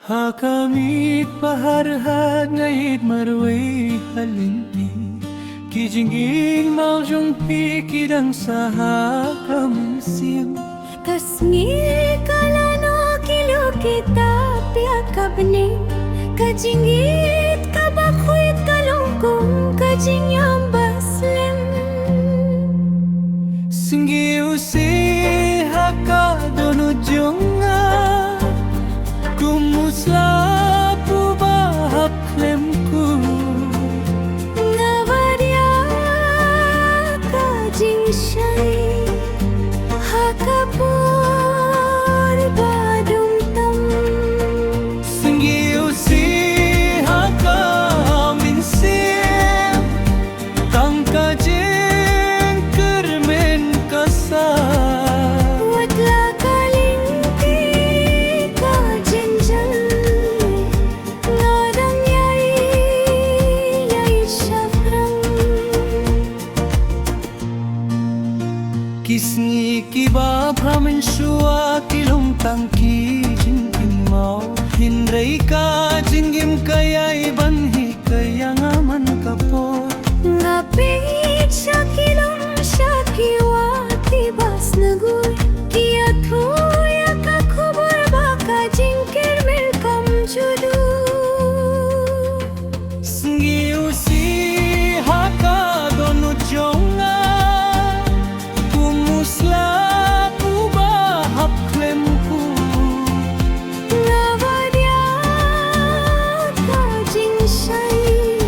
Hakamit paharhat ngaid marwei halinti kijinging maljong pikidang sa hakam siyam Kasngir kalano kilo kita piak kabning kajingit kabakuit kalungkong kajinyam baslem Singgi usi haka donujonga kumusla pubahap lemku Ngavarya kajing syai hakapur badum tam Singgi usi haka minsim tangka jeng kermen kasar Watla kalinti kajing jai ngadang yai syafram Kisngi kiba pramen shua kilong tangki jingim mau Hindray ka jingim kaya'y banhi kaya ngaman kapot Ngapit siya kilong siya kiwati bas nagoy Kiya tuya kakubur baka jingkir melkam judu Singgi usi haka donu jonga kumusla kubahap klemku Ngavarya kajing syai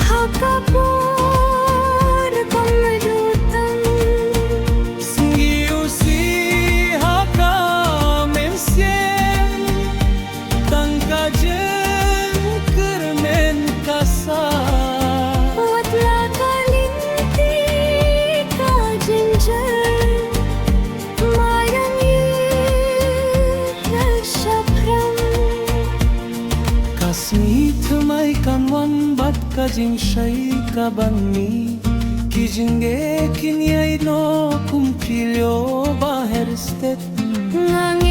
hakapur pamadutan Singgi usi haka memsien tangka jeng kermen kasar Watla kalinti kajing jai mayang yir syapram Kasih temai kanwan bat kajing syai kabangi Kijingge kinyai no kumpilyo baher stet Ngang